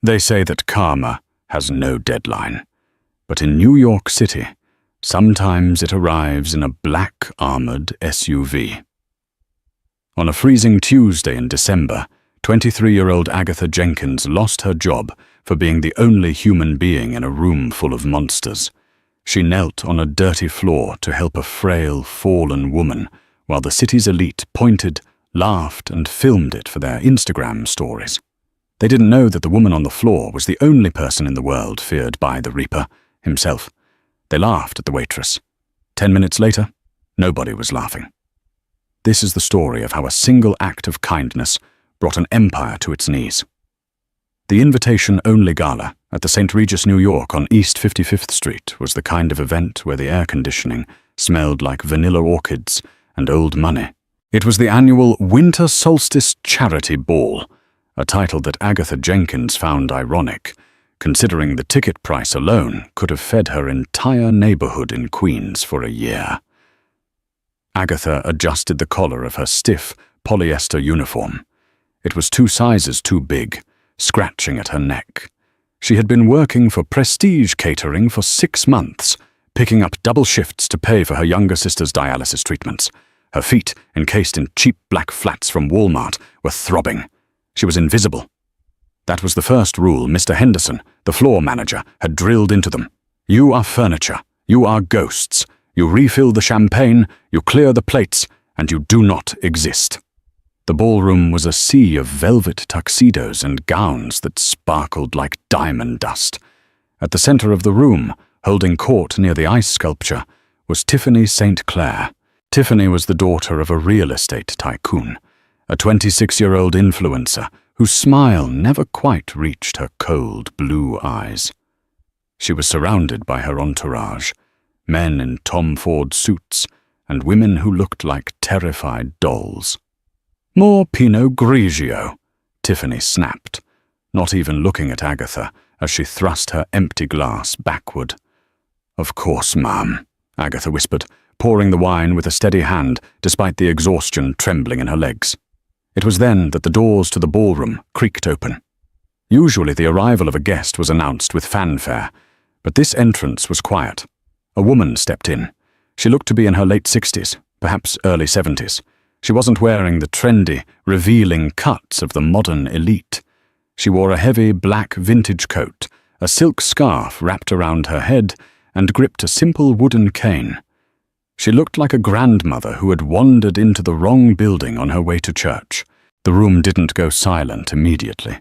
They say that karma has no deadline, but in New York City, sometimes it arrives in a black armored SUV. On a freezing Tuesday in December, 23-year-old Agatha Jenkins lost her job for being the only human being in a room full of monsters. She knelt on a dirty floor to help a frail, fallen woman while the city's elite pointed, laughed, and filmed it for their Instagram stories. They didn't know that the woman on the floor was the only person in the world feared by the Reaper himself. They laughed at the waitress. 10 minutes later, nobody was laughing. This is the story of how a single act of kindness brought an empire to its knees. The invitation-only gala at the St. Regis, New York on East 55th Street was the kind of event where the air conditioning smelled like vanilla orchids and old money. It was the annual Winter Solstice Charity Ball, a title that Agatha Jenkins found ironic, considering the ticket price alone could have fed her entire neighborhood in Queens for a year. Agatha adjusted the collar of her stiff polyester uniform. It was 2 sizes too big, scratching at her neck. She had been working for Prestige Catering for 6 months, picking up double shifts to pay for her younger sister's dialysis treatments. Her feet, encased in cheap black flats from Walmart, were throbbing. She was invisible. That was the first rule Mr. Henderson, the floor manager, had drilled into them. You are furniture. You are ghosts. You refill the champagne, you clear the plates, and you do not exist. The ballroom was a sea of velvet tuxedos and gowns that sparkled like diamond dust. At the center of the room, holding court near the ice sculpture, was Tiffany St. Clair. Tiffany was the daughter of a real estate tycoon, a 26-year-old influencer whose smile never quite reached her cold blue eyes. She was surrounded by her entourage, men in Tom Ford suits and women who looked like terrified dolls. More Pinot Grigio, Tiffany snapped, not even looking at Agatha as she thrust her empty glass backward. Of course, ma'am, Agatha whispered, pouring the wine with a steady hand despite the exhaustion trembling in her legs. It was then that the doors to the ballroom creaked open. Usually the arrival of a guest was announced with fanfare, but this entrance was quiet. A woman stepped in. She looked to be in her late 60s, perhaps early 70s. She wasn't wearing the trendy, revealing cuts of the modern elite. She wore a heavy black vintage coat, a silk scarf wrapped around her head, and gripped a simple wooden cane. She looked like a grandmother who had wandered into the wrong building on her way to church. The room didn't go silent immediately.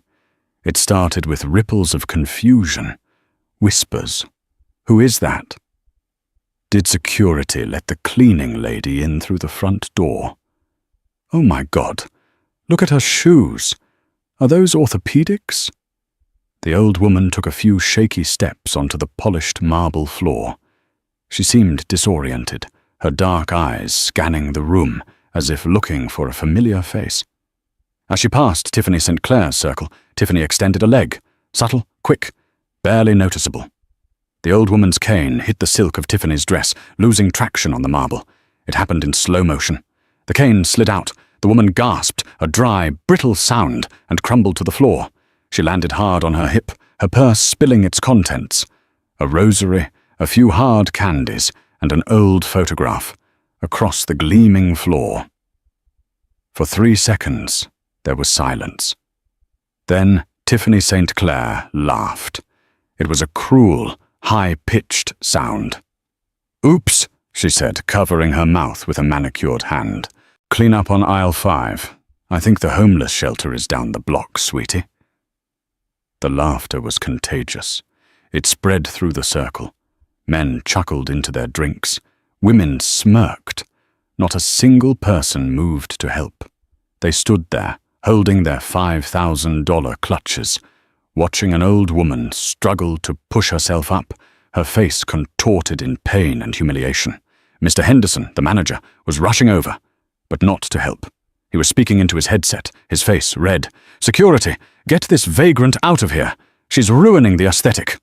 It started with ripples of confusion, whispers. Who is that? Did security let the cleaning lady in through the front door? Oh my God, look at her shoes. Are those orthopedics? The old woman took a few shaky steps onto the polished marble floor. She seemed disoriented, her dark eyes scanning the room as if looking for a familiar face. As she passed Tiffany St. Clair's circle, Tiffany extended a leg, subtle, quick, barely noticeable. The old woman's cane hit the silk of Tiffany's dress, losing traction on the marble. It happened in slow motion. The cane slid out. The woman gasped, a dry, brittle sound, and crumbled to the floor. She landed hard on her hip, her purse spilling its contents. A rosary, a few hard candies, and an old photograph, across the gleaming floor. For 3 seconds, there was silence. Then Tiffany St. Clair laughed. It was a cruel, high-pitched sound. "Oops," she said, covering her mouth with a manicured hand. "Clean up on aisle 5. I think the homeless shelter is down the block, sweetie." The laughter was contagious. It spread through the circle. Men chuckled into their drinks. Women smirked. Not a single person moved to help. They stood there, holding their $5,000 clutches, watching an old woman struggle to push herself up, her face contorted in pain and humiliation. Mr. Henderson, the manager, was rushing over, but not to help. He was speaking into his headset, his face red. "Security, get this vagrant out of here. She's ruining the aesthetic."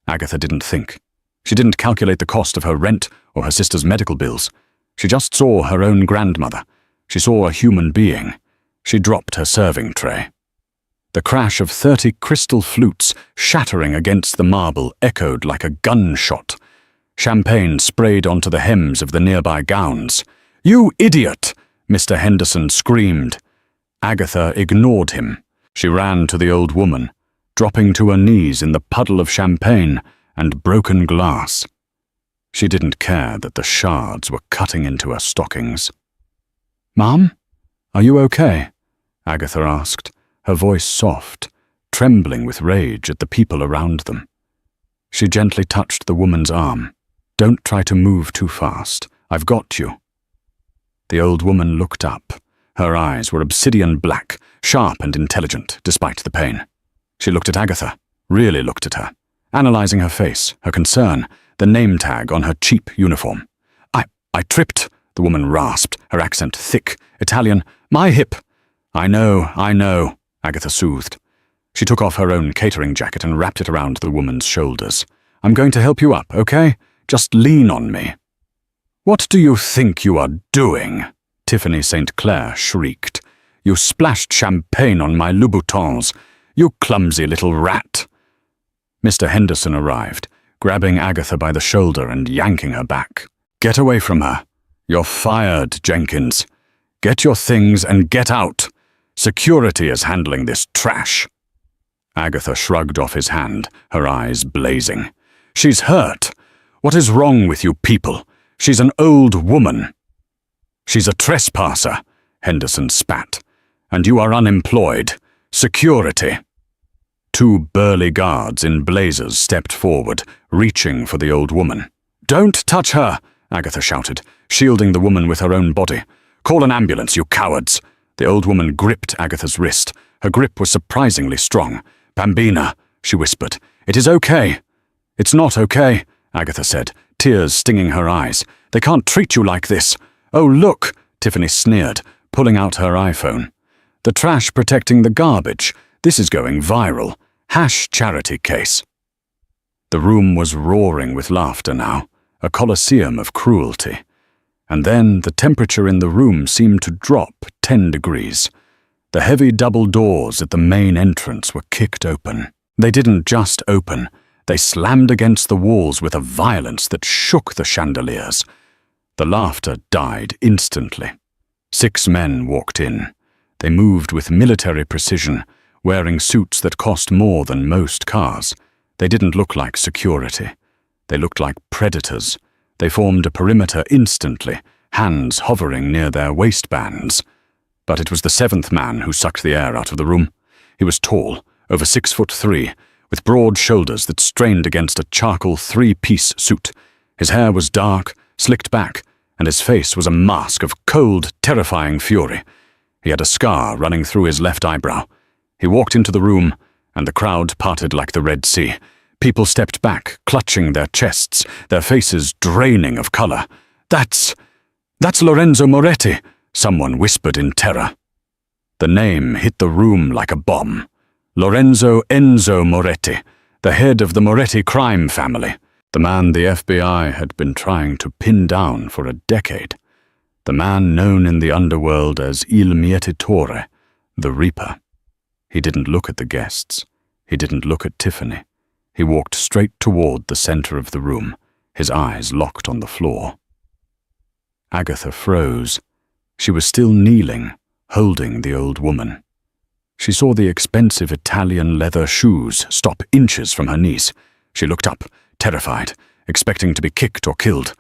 Agatha didn't think. She didn't calculate the cost of her rent or her sister's medical bills. She just saw her own grandmother. She saw a human being. She dropped her serving tray. The crash of 30 crystal flutes shattering against the marble echoed like a gunshot. Champagne sprayed onto the hems of the nearby gowns. "You idiot!" Mr. Henderson screamed. Agatha ignored him. She ran to the old woman, dropping to her knees in the puddle of champagne and broken glass. She didn't care that the shards were cutting into her stockings. "Mom, are you okay?" Agatha asked, her voice soft, trembling with rage at the people around them. She gently touched the woman's arm. "Don't try to move too fast. I've got you." The old woman looked up. Her eyes were obsidian black, sharp and intelligent, despite the pain. She looked at Agatha, really looked at her, analyzing her face, her concern, the name tag on her cheap uniform. I tripped," the woman rasped, her accent thick, Italian. "My hip." I know, Agatha soothed. She took off her own catering jacket and wrapped it around the woman's shoulders. "I'm going to help you up, okay? Just lean on me." "What do you think you are doing?" Tiffany St. Clair shrieked. "You splashed champagne on my Louboutins. You clumsy little rat." Mr. Henderson arrived, grabbing Agatha by the shoulder and yanking her back. "Get away from her. You're fired, Jenkins. Get your things and get out. Security is handling this trash." Agatha shrugged off his hand, her eyes blazing. "She's hurt. What is wrong with you people? She's an old woman." "She's a trespasser," Henderson spat. "And you are unemployed. Security." Two burly guards in blazers stepped forward, reaching for the old woman. "Don't touch her," Agatha shouted, shielding the woman with her own body. "Call an ambulance, you cowards." The old woman gripped Agatha's wrist. Her grip was surprisingly strong. "Bambina," she whispered. "It is okay." "It's not okay," Agatha said, tears stinging her eyes. "They can't treat you like this." "Oh, look," Tiffany sneered, pulling out her iPhone. "The trash protecting the garbage. This is going viral. #charity case." The room was roaring with laughter now, a coliseum of cruelty. And then the temperature in the room seemed to drop 10 degrees. The heavy double doors at the main entrance were kicked open. They didn't just open, they slammed against the walls with a violence that shook the chandeliers. The laughter died instantly. 6 men walked in. They moved with military precision, wearing suits that cost more than most cars. They didn't look like security. They looked like predators. They formed a perimeter instantly, hands hovering near their waistbands. But it was the 7th man who sucked the air out of the room. He was tall, over 6'3", with broad shoulders that strained against a charcoal 3-piece suit. His hair was dark, slicked back, and his face was a mask of cold, terrifying fury. He had a scar running through his left eyebrow. He walked into the room, and the crowd parted like the Red Sea. People stepped back, clutching their chests, their faces draining of color. That's Lorenzo Moretti," someone whispered in terror. The name hit the room like a bomb. Lorenzo Enzo Moretti, the head of the Moretti crime family, the man the FBI had been trying to pin down for a decade, the man known in the underworld as Il Mietatore, the Reaper. He didn't look at the guests. He didn't look at Tiffany. He walked straight toward the center of the room, his eyes locked on the floor. Agatha froze. She was still kneeling, holding the old woman. She saw the expensive Italian leather shoes stop inches from her knees. She looked up, terrified, expecting to be kicked or killed.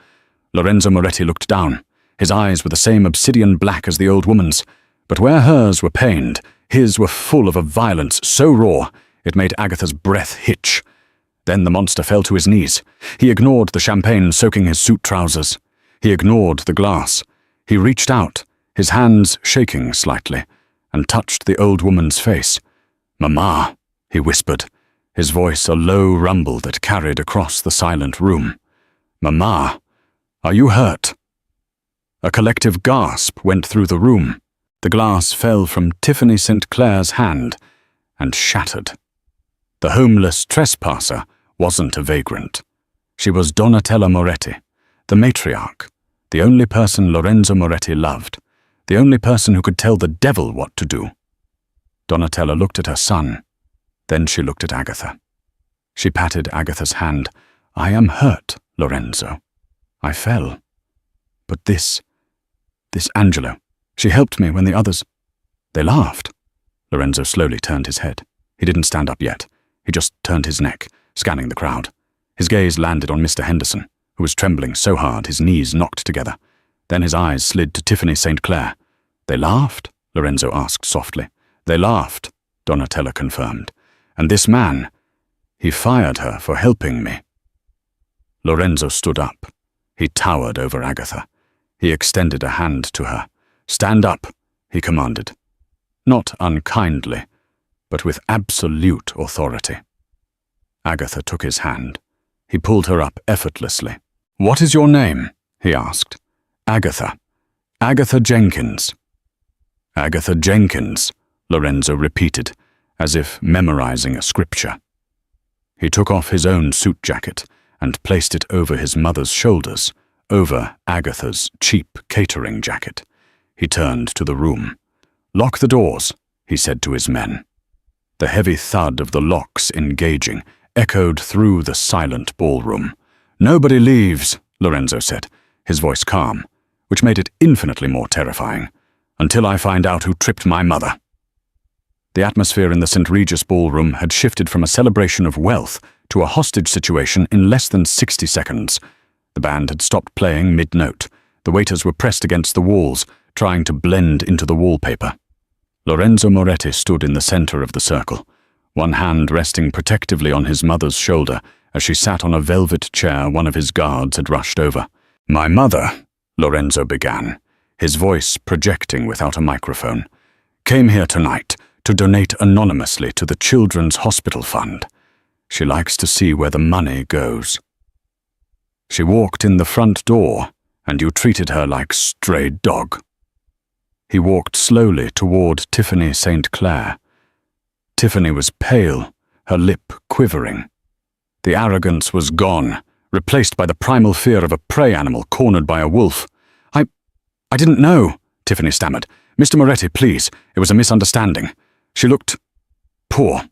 Lorenzo Moretti looked down. His eyes were the same obsidian black as the old woman's, but where hers were pained, his were full of a violence so raw it made Agatha's breath hitch. Then the monster fell to his knees. He ignored the champagne soaking his suit trousers. He ignored the glass. He reached out, his hands shaking slightly, and touched the old woman's face. "Mama," he whispered, his voice a low rumble that carried across the silent room. "Mama, are you hurt?" A collective gasp went through the room. The glass fell from Tiffany St. Clair's hand and shattered. The homeless trespasser wasn't a vagrant. She was Donatella Moretti, the matriarch, the only person Lorenzo Moretti loved, the only person who could tell the devil what to do. Donatella looked at her son. Then she looked at Agatha. She patted Agatha's hand. "I am hurt, Lorenzo. I fell. But this Angelo, she helped me when the others—" They laughed. Lorenzo slowly turned his head. He didn't stand up yet. He just turned his neck, scanning the crowd. His gaze landed on Mr. Henderson, who was trembling so hard his knees knocked together. Then his eyes slid to Tiffany St. Clair. "They laughed?" Lorenzo asked softly. "They laughed," Donatella confirmed. "And this man, he fired her for helping me." Lorenzo stood up. He towered over Agatha. He extended a hand to her. "Stand up," he commanded. Not unkindly, but with absolute authority. Agatha took his hand. He pulled her up effortlessly. "What is your name?" he asked. "Agatha. Agatha Jenkins." "Agatha Jenkins," Lorenzo repeated, as if memorizing a scripture. He took off his own suit jacket and placed it over his mother's shoulders, over Agatha's cheap catering jacket. He turned to the room. "Lock the doors," he said to his men. The heavy thud of the locks engaging echoed through the silent ballroom. "Nobody leaves," Lorenzo said, his voice calm, which made it infinitely more terrifying, "until I find out who tripped my mother." The atmosphere in the St. Regis ballroom had shifted from a celebration of wealth to a hostage situation in less than 60 seconds. The band had stopped playing mid-note. The waiters were pressed against the walls, trying to blend into the wallpaper. Lorenzo Moretti stood in the center of the circle, one hand resting protectively on his mother's shoulder as she sat on a velvet chair one of his guards had rushed over. "My mother," Lorenzo began, his voice projecting without a microphone, "came here tonight to donate anonymously to the Children's Hospital Fund. She likes to see where the money goes. She walked in the front door, and you treated her like stray dog." He walked slowly toward Tiffany St. Clair. Tiffany was pale, her lip quivering. The arrogance was gone, replaced by the primal fear of a prey animal cornered by a wolf. I didn't know," Tiffany stammered. "Mr. Moretti, please, it was a misunderstanding. She looked poor."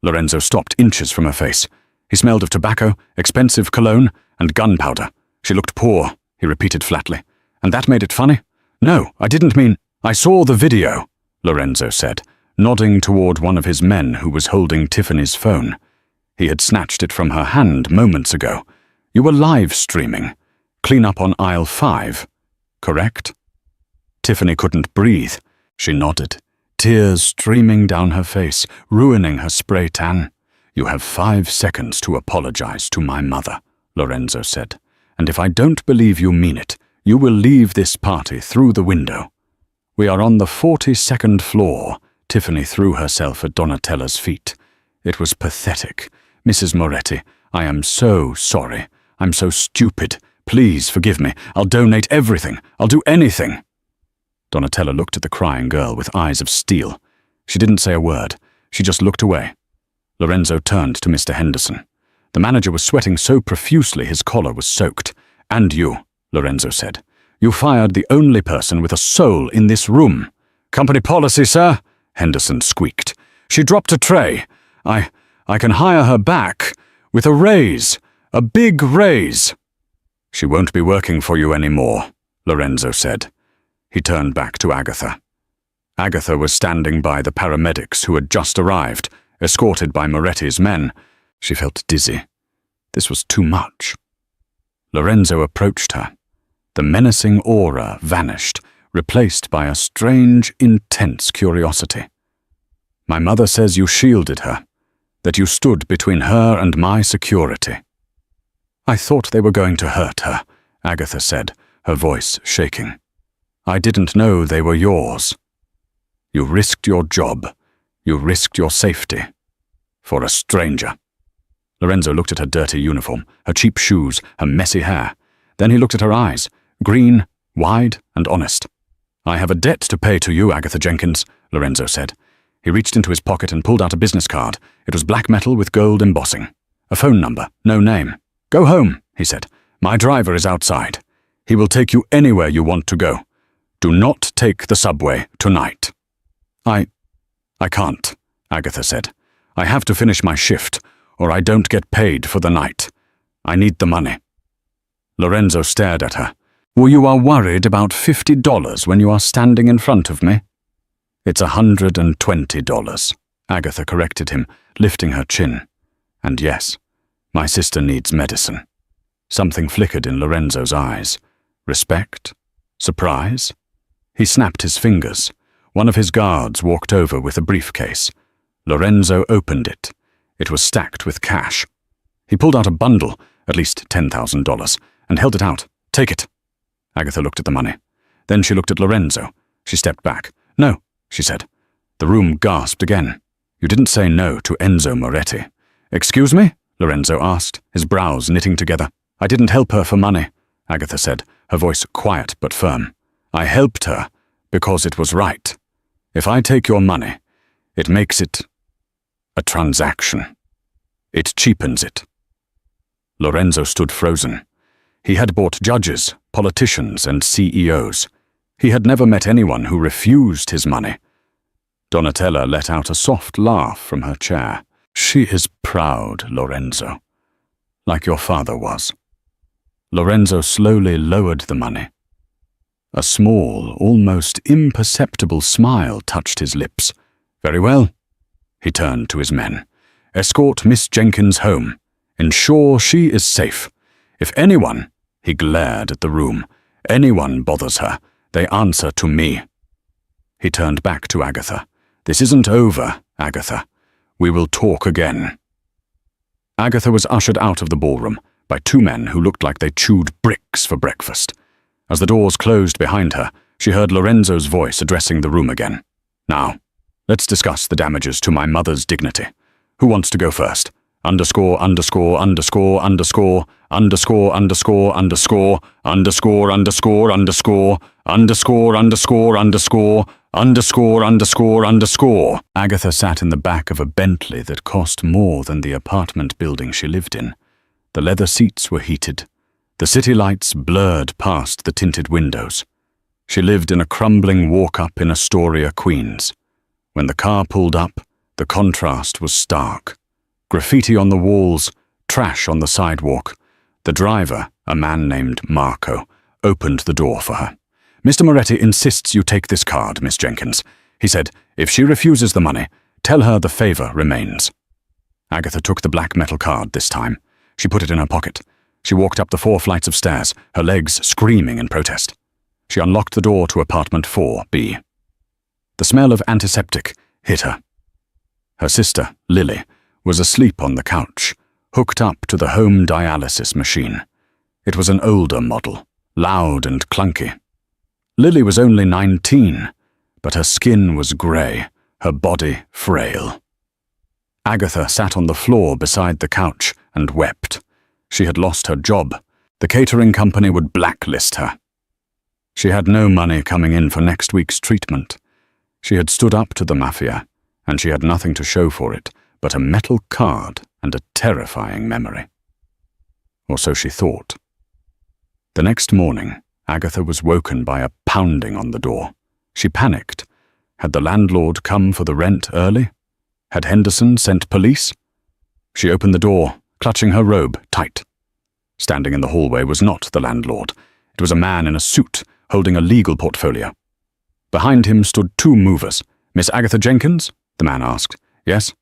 Lorenzo stopped inches from her face. He smelled of tobacco, expensive cologne, and gunpowder. "She looked poor," he repeated flatly. "And that made it funny?" "No, I didn't mean—" "I saw the video," Lorenzo said, nodding toward one of his men who was holding Tiffany's phone. He had snatched it from her hand moments ago. "You were live streaming. Clean up on aisle 5, correct?" Tiffany couldn't breathe. She nodded, tears streaming down her face, ruining her spray tan. "You have 5 seconds to apologize to my mother," Lorenzo said. "And if I don't believe you mean it, you will leave this party through the window." "We are on the 42nd floor," Tiffany threw herself at Donatella's feet. It was pathetic. "Mrs. Moretti, I am so sorry. I'm so stupid. Please forgive me. I'll donate everything. I'll do anything." Donatella looked at the crying girl with eyes of steel. She didn't say a word. She just looked away. Lorenzo turned to Mr. Henderson. The manager was sweating so profusely his collar was soaked. "And you," Lorenzo said. "You fired the only person with a soul in this room." "Company policy, sir," Henderson squeaked. "She dropped a tray. I can hire her back with a raise, a big raise." "She won't be working for you anymore," Lorenzo said. He turned back to Agatha. Agatha was standing by the paramedics who had just arrived, escorted by Moretti's men. She felt dizzy. This was too much. Lorenzo approached her. The menacing aura vanished, replaced by a strange, intense curiosity. "My mother says you shielded her, that you stood between her and my security." "I thought they were going to hurt her," Agatha said, her voice shaking. "I didn't know they were yours. You risked your job. You risked your safety. For a stranger." Lorenzo looked at her dirty uniform, her cheap shoes, her messy hair. Then he looked at her eyes, green, wide, and honest. "I have a debt to pay to you, Agatha Jenkins," Lorenzo said. He reached into his pocket and pulled out a business card. It was black metal with gold embossing. A phone number, no name. "Go home," he said. "My driver is outside. He will take you anywhere you want to go. Do not take the subway tonight." I I can't, Agatha said. I have to finish my shift, or I don't get paid for the night. I need the money. Lorenzo stared at her. Well, you are worried about $50 when you are standing in front of me? It's $120, Agatha corrected him, lifting her chin. And yes, my sister needs medicine. Something flickered in Lorenzo's eyes. Respect? Surprise? He snapped his fingers. One of his guards walked over with a briefcase. Lorenzo opened it. It was stacked with cash. He pulled out a bundle, at least $10,000, and held it out. Take it. Agatha looked at the money. Then she looked at Lorenzo. She stepped back. No, she said. The room gasped again. You didn't say no to Enzo Moretti. Excuse me? Lorenzo asked, his brows knitting together. I didn't help her for money, Agatha said, her voice quiet but firm. I helped her because it was right. If I take your money, it makes it a transaction. It cheapens it. Lorenzo stood frozen. He had bought judges, politicians, and CEOs. He had never met anyone who refused his money. Donatella let out a soft laugh from her chair. She is proud, Lorenzo, like your father was. Lorenzo slowly lowered the money. A small, almost imperceptible smile touched his lips. Very well. He turned to his men. Escort Miss Jenkins home. Ensure she is safe. If anyone, he glared at the room, anyone bothers her, they answer to me. He turned back to Agatha. This isn't over, Agatha. We will talk again. Agatha was ushered out of the ballroom by two men who looked like they chewed bricks for breakfast. As the doors closed behind her, she heard Lorenzo's voice addressing the room again. Now, let's discuss the damages to my mother's dignity. Who wants to go first? Underscore, underscore, underscore, underscore, underscore, underscore, underscore, underscore, underscore, underscore, underscore, underscore, underscore, underscore, underscore, underscore. Agatha sat in the back of a Bentley that cost more than the apartment building she lived in. The leather seats were heated. The city lights blurred past the tinted windows. She lived in a crumbling walk-up in Astoria, Queens. When the car pulled up, the contrast was stark. Graffiti on the walls, trash on the sidewalk. The driver, a man named Marco, opened the door for her. Mr. Moretti insists you take this card, Miss Jenkins. He said, if she refuses the money, tell her the favor remains. Agatha took the black metal card this time. She put it in her pocket. She walked up the 4 flights of stairs, her legs screaming in protest. She unlocked the door to apartment 4B. The smell of antiseptic hit her. Her sister, Lily, was asleep on the couch, hooked up to the home dialysis machine. It was an older model, loud and clunky. Lily was only 19, but her skin was grey, her body frail. Agatha sat on the floor beside the couch and wept. She had lost her job. The catering company would blacklist her. She had no money coming in for next week's treatment. She had stood up to the mafia, and she had nothing to show for it but a metal card and a terrifying memory. Or so she thought. The next morning, Agatha was woken by a pounding on the door. She panicked. Had the landlord come for the rent early? Had Henderson sent police? She opened the door, clutching her robe tight. Standing in the hallway was not the landlord. It was a man in a suit, holding a legal portfolio. Behind him stood 2 movers. Miss Agatha Jenkins? The man asked. Yes.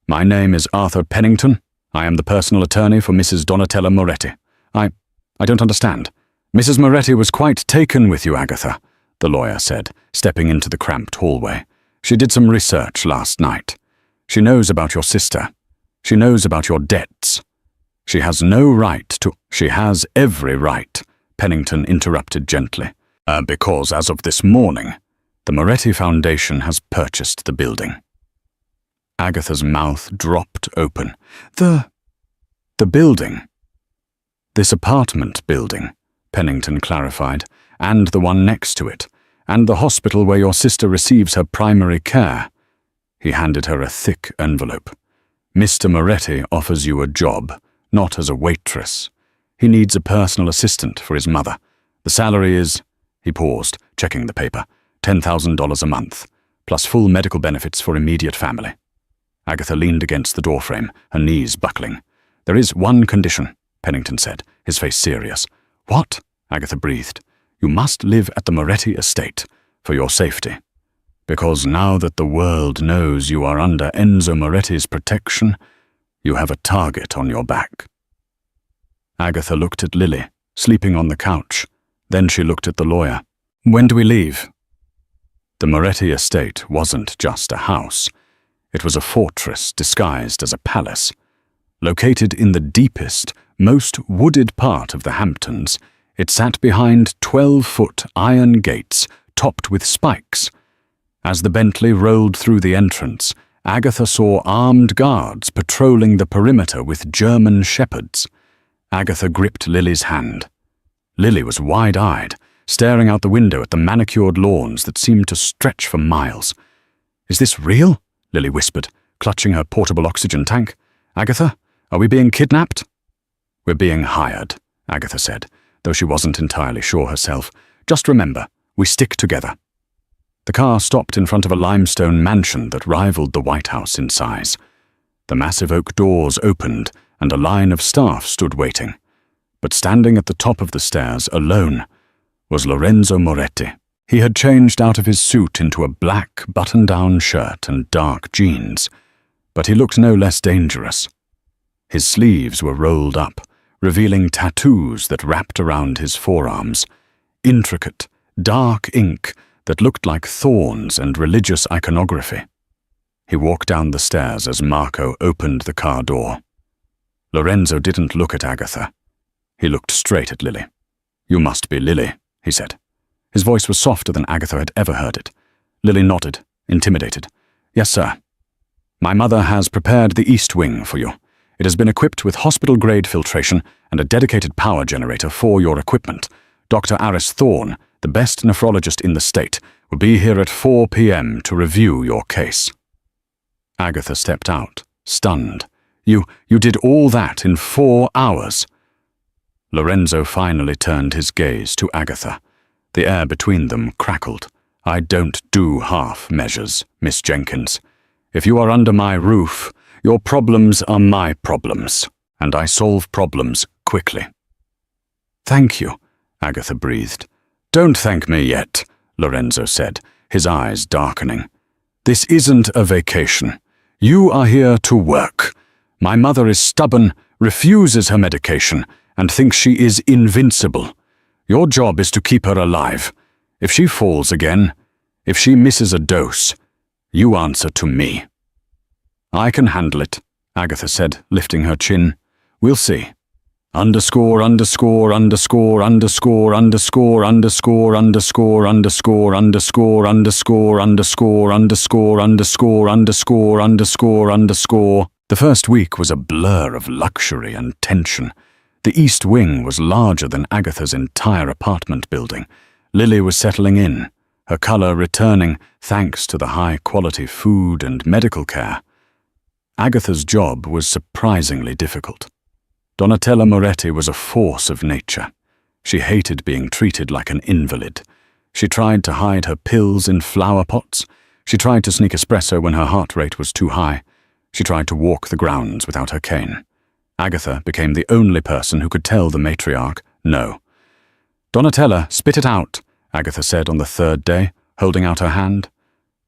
My name is Arthur Pennington. I am the personal attorney for Mrs. Donatella Moretti. I don't understand. Mrs. Moretti was quite taken with you, Agatha, the lawyer said, stepping into the cramped hallway. She did some research last night. She knows about your sister. She knows about your debts. She has no right to— She has every right, Pennington interrupted gently, because as of this morning, the Moretti Foundation has purchased the building. Agatha's mouth dropped open. The building. This apartment building, Pennington clarified, and the one next to it, and the hospital where your sister receives her primary care. He handed her a thick envelope. Mr. Moretti offers you a job, not as a waitress. He needs a personal assistant for his mother. The salary is— He paused, checking the paper. $10,000 a month. plus full medical benefits for immediate family. Agatha leaned against the doorframe, her knees buckling. "There is one condition," Pennington said, his face serious. "What?" Agatha breathed. "You must live at the Moretti estate, for your safety. Because now that the world knows you are under Enzo Moretti's protection, you have a target on your back." Agatha looked at Lily, sleeping on the couch. Then she looked at the lawyer. "When do we leave?" The Moretti estate wasn't just a house. It was a fortress disguised as a palace. Located in the deepest, most wooded part of the Hamptons, it sat behind 12-foot iron gates topped with spikes. As the Bentley rolled through the entrance, Agatha saw armed guards patrolling the perimeter with German shepherds. Agatha gripped Lily's hand. Lily was wide-eyed, staring out the window at the manicured lawns that seemed to stretch for miles. "Is this real?" Lily whispered, clutching her portable oxygen tank. "Agatha, are we being kidnapped?" "We're being hired," Agatha said, though she wasn't entirely sure herself. "Just remember, we stick together." The car stopped in front of a limestone mansion that rivaled the White House in size. The massive oak doors opened, and a line of staff stood waiting. But standing at the top of the stairs, alone, was Lorenzo Moretti. He had changed out of his suit into a black button-down shirt and dark jeans, but he looked no less dangerous. His sleeves were rolled up, revealing tattoos that wrapped around his forearms, intricate, dark ink that looked like thorns and religious iconography. He walked down the stairs as Marco opened the car door. Lorenzo didn't look at Agatha. He looked straight at Lily. "You must be Lily," he said. His voice was softer than Agatha had ever heard it. Lily nodded, intimidated. "Yes, sir. My mother has prepared the East Wing for you. It has been equipped with hospital-grade filtration and a dedicated power generator for your equipment. Dr. Aris Thorne, the best nephrologist in the state, will be here at 4 p.m. to review your case." Agatha stepped out, stunned. You did all that in 4 hours?" Lorenzo finally turned his gaze to Agatha. The air between them crackled. "I don't do half measures, Miss Jenkins. If you are under my roof, your problems are my problems, and I solve problems quickly." "Thank you," Agatha breathed. "Don't thank me yet," Lorenzo said, his eyes darkening. "This isn't a vacation. You are here to work. My mother is stubborn, refuses her medication, and thinks she is invincible. Your job is to keep her alive. If she falls again, if she misses a dose, you answer to me." "I can handle it," Agatha said, lifting her chin. "We'll see. Underscore, underscore, underscore, underscore, underscore, underscore, underscore, underscore, underscore, underscore, underscore, underscore, underscore, underscore, underscore, underscore. The first week was a blur of luxury and tension. The East Wing was larger than Agatha's entire apartment building. Lily was settling in, her color returning thanks to the high-quality food and medical care. Agatha's job was surprisingly difficult. Donatella Moretti was a force of nature. She hated being treated like an invalid. She tried to hide her pills in flower pots. She tried to sneak espresso when her heart rate was too high. She tried to walk the grounds without her cane. Agatha became the only person who could tell the matriarch no. "Donatella, spit it out," Agatha said on the third day, holding out her hand.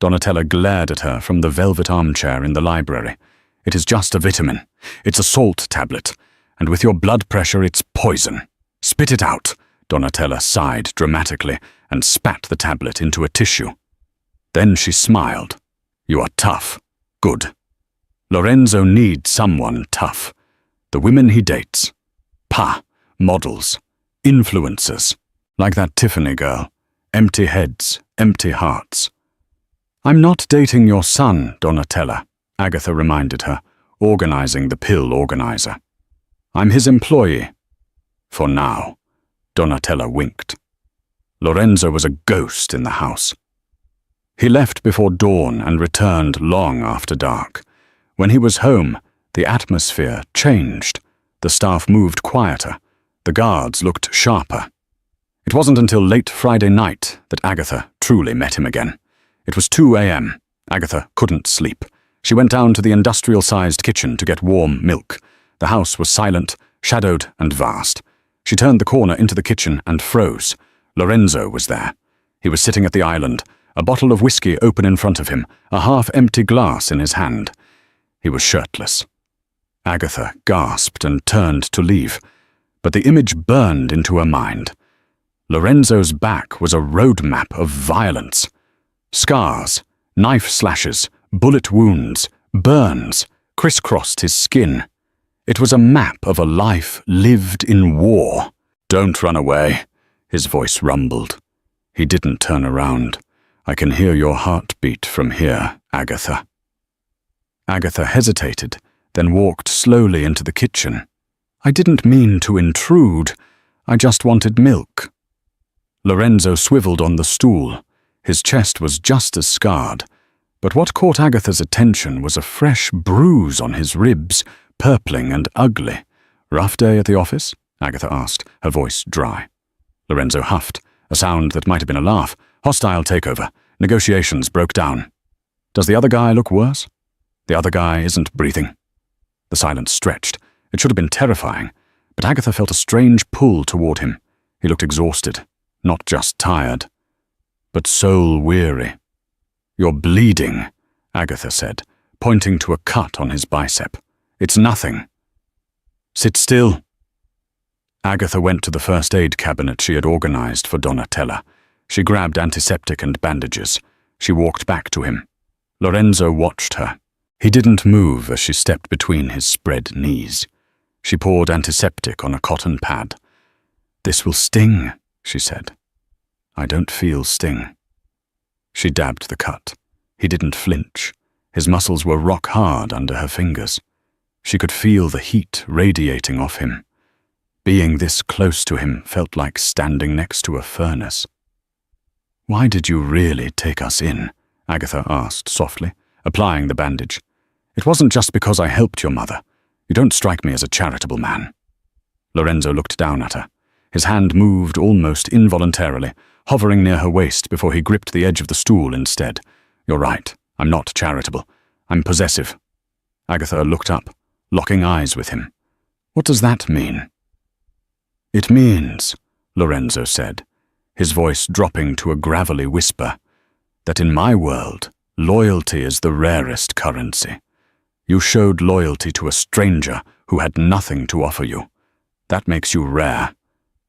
Donatella glared at her from the velvet armchair in the library. "It is just a vitamin. It's a salt tablet. And with your blood pressure, it's poison. Spit it out." Donatella sighed dramatically and spat the tablet into a tissue. Then she smiled. "You are tough. Good. Lorenzo needs someone tough. The women he dates. Models. Influencers. Like that Tiffany girl. Empty heads, empty hearts." "I'm not dating your son, Donatella," Agatha reminded her, organizing the pill organizer. "I'm his employee." "For now." Donatella winked. Lorenzo was a ghost in the house. He left before dawn and returned long after dark. When he was home, the atmosphere changed. The staff moved quieter. The guards looked sharper. It wasn't until late Friday night that Agatha truly met him again. It was 2 a.m. Agatha couldn't sleep. She went down to the industrial-sized kitchen to get warm milk. The house was silent, shadowed, and vast. She turned the corner into the kitchen and froze. Lorenzo was there. He was sitting at the island, a bottle of whiskey open in front of him, a half-empty glass in his hand. He was shirtless. Agatha gasped and turned to leave, but the image burned into her mind. Lorenzo's back was a roadmap of violence. Scars, knife slashes, bullet wounds, burns crisscrossed his skin. It was a map of a life lived in war. "Don't run away," his voice rumbled. He didn't turn around. "I can hear your heartbeat from here, Agatha." Agatha hesitated, then walked slowly into the kitchen. "I didn't mean to intrude. I just wanted milk." Lorenzo swiveled on the stool. His chest was just as scarred, but what caught Agatha's attention was a fresh bruise on his ribs, purpling and ugly. "Rough day at the office?" Agatha asked, her voice dry. Lorenzo huffed, a sound that might have been a laugh. "Hostile takeover. Negotiations broke down." "Does the other guy look worse?" "The other guy isn't breathing." The silence stretched. It should have been terrifying, but Agatha felt a strange pull toward him. He looked exhausted, not just tired, but soul-weary. "You're bleeding," Agatha said, pointing to a cut on his bicep. "It's nothing." "Sit still." Agatha went to the first aid cabinet she had organized for Donatella. She grabbed antiseptic and bandages. She walked back to him. Lorenzo watched her. He didn't move as she stepped between his spread knees. She poured antiseptic on a cotton pad. "This will sting," she said. "I don't feel sting." She dabbed the cut. He didn't flinch. His muscles were rock hard under her fingers. She could feel the heat radiating off him. Being this close to him felt like standing next to a furnace. "Why did you really take us in?" Agatha asked softly, applying the bandage. "It wasn't just because I helped your mother. You don't strike me as a charitable man." Lorenzo looked down at her. His hand moved almost involuntarily, hovering near her waist before he gripped the edge of the stool instead. "You're right. I'm not charitable. I'm possessive." Agatha looked up, locking eyes with him. "What does that mean?" "It means," Lorenzo said, his voice dropping to a gravelly whisper, "that in my world, loyalty is the rarest currency. You showed loyalty to a stranger who had nothing to offer you. That makes you rare.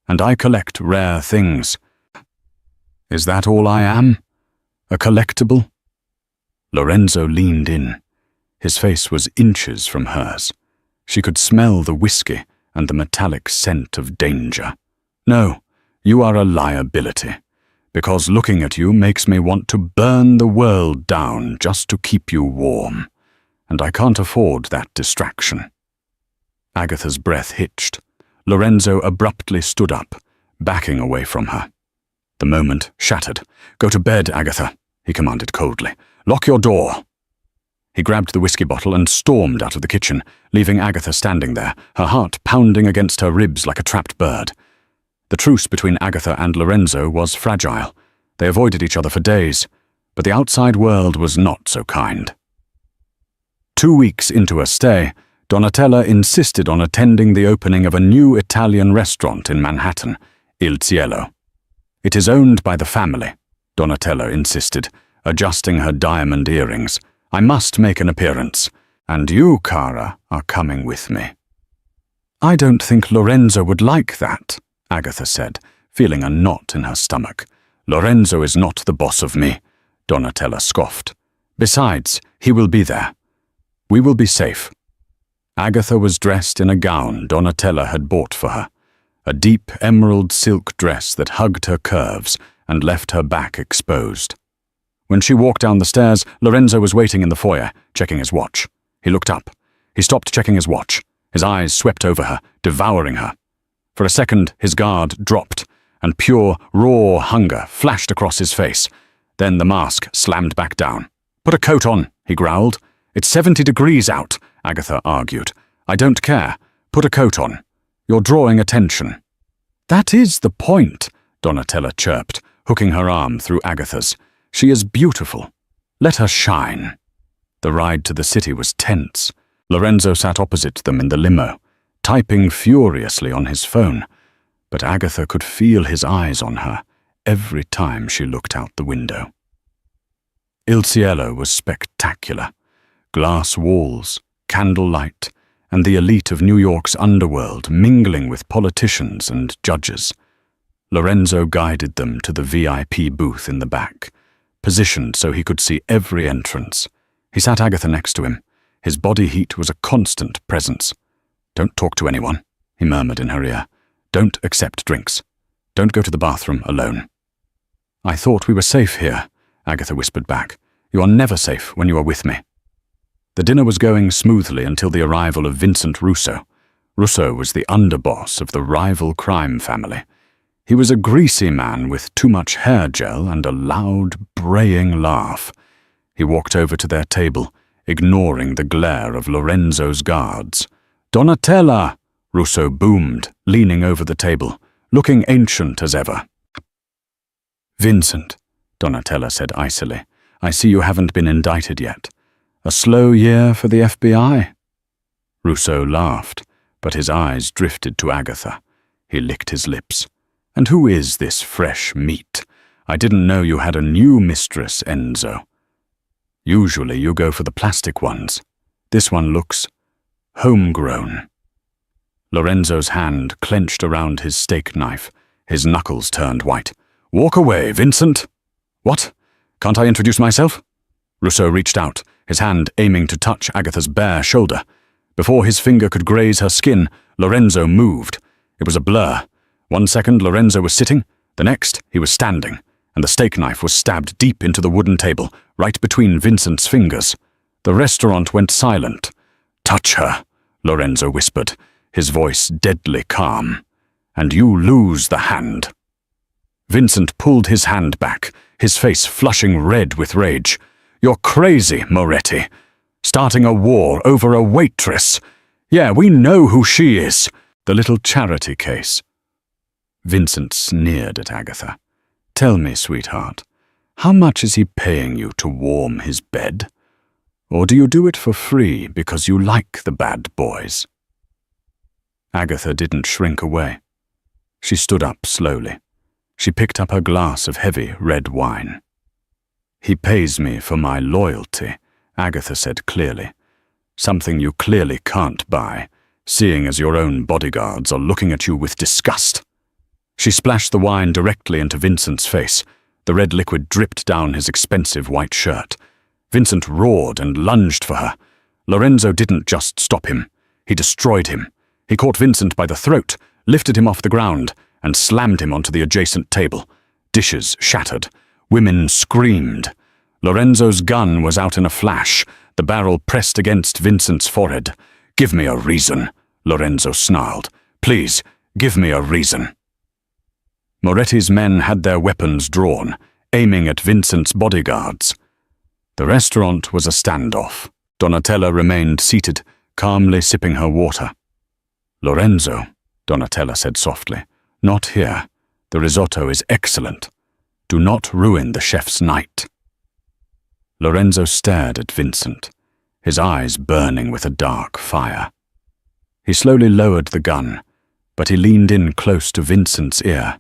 And I collect rare things. Is that all I am? A collectible?" Lorenzo leaned in. His face was inches from hers. She could smell the whiskey and the metallic scent of danger. "No, you are a liability, because looking at you makes me want to burn the world down just to keep you warm, and I can't afford that distraction." Agatha's breath hitched. Lorenzo abruptly stood up, backing away from her. The moment shattered. "Go to bed, Agatha," he commanded coldly. "Lock your door." He grabbed the whiskey bottle and stormed out of the kitchen, leaving Agatha standing there, her heart pounding against her ribs like a trapped bird. The truce between Agatha and Lorenzo was fragile. They avoided each other for days, but the outside world was not so kind. 2 weeks into her stay, Donatella insisted on attending the opening of a new Italian restaurant in Manhattan, Il Cielo. "It is owned by the family," Donatella insisted, adjusting her diamond earrings. "I must make an appearance, and you, Cara, are coming with me." "I don't think Lorenzo would like that," Agatha said, feeling a knot in her stomach. "Lorenzo is not the boss of me," Donatella scoffed. "Besides, he will be there. We will be safe." Agatha was dressed in a gown Donatella had bought for her, a deep emerald silk dress that hugged her curves and left her back exposed. When she walked down the stairs, Lorenzo was waiting in the foyer, checking his watch. He looked up. He stopped checking his watch. His eyes swept over her, devouring her. For a second, his guard dropped, and pure, raw hunger flashed across his face. Then the mask slammed back down. "Put a coat on," he growled. "It's 70 degrees out," Agatha argued. "I don't care. Put a coat on. You're drawing attention." "That is the point," Donatella chirped, hooking her arm through Agatha's. She is beautiful. Let her shine." The ride to the city was tense. Lorenzo sat opposite them in the limo, typing furiously on his phone, but Agatha could feel his eyes on her every time she looked out the window. Il Cielo was spectacular. Glass walls, candlelight, and the elite of New York's underworld mingling with politicians and judges. Lorenzo guided them to the VIP booth in the back, positioned so he could see every entrance. He sat Agatha next to him. His body heat was a constant presence. "Don't talk to anyone," he murmured in her ear. "Don't accept drinks. Don't go to the bathroom alone." "I thought we were safe here," Agatha whispered back. "You are never safe when you are with me." The dinner was going smoothly until the arrival of Vincent Russo. Russo was the underboss of the rival crime family. He was a greasy man with too much hair gel and a loud, braying laugh. He walked over to their table, ignoring the glare of Lorenzo's guards. "Donatella!" Russo boomed, leaning over the table, looking ancient as ever. "Vincent," Donatella said icily, "I see you haven't been indicted yet. A slow year for the FBI?" Russo laughed, but his eyes drifted to Agatha. He licked his lips. "And who is this fresh meat? I didn't know you had a new mistress, Enzo. Usually you go for the plastic ones. This one looks homegrown." Lorenzo's hand clenched around his steak knife. His knuckles turned white. "Walk away, Vincent." "What? Can't I introduce myself?" Russo reached out, his hand aiming to touch Agatha's bare shoulder. Before his finger could graze her skin, Lorenzo moved. It was a blur. 1 second Lorenzo was sitting, the next he was standing, and the steak knife was stabbed deep into the wooden table, right between Vincent's fingers. The restaurant went silent. "Touch her," Lorenzo whispered, his voice deadly calm, "and you lose the hand." Vincent pulled his hand back, his face flushing red with rage. "You're crazy, Moretti. Starting a war over a waitress. Yeah, we know who she is. The little charity case." Vincent sneered at Agatha. "Tell me, sweetheart, how much is he paying you to warm his bed? Or do you do it for free because you like the bad boys?" Agatha didn't shrink away. She stood up slowly. She picked up her glass of heavy red wine. "He pays me for my loyalty," Agatha said clearly. "Something you clearly can't buy, seeing as your own bodyguards are looking at you with disgust." She splashed the wine directly into Vincent's face. The red liquid dripped down his expensive white shirt. Vincent roared and lunged for her. Lorenzo didn't just stop him. He destroyed him. He caught Vincent by the throat, lifted him off the ground, and slammed him onto the adjacent table. Dishes shattered. Women screamed. Lorenzo's gun was out in a flash, the barrel pressed against Vincent's forehead. "Give me a reason," Lorenzo snarled. "Please, give me a reason." Moretti's men had their weapons drawn, aiming at Vincent's bodyguards. The restaurant was a standoff. Donatella remained seated, calmly sipping her water. "Lorenzo," Donatella said softly, "not here. The risotto is excellent. Do not ruin the chef's night." Lorenzo stared at Vincent, his eyes burning with a dark fire. He slowly lowered the gun, but he leaned in close to Vincent's ear.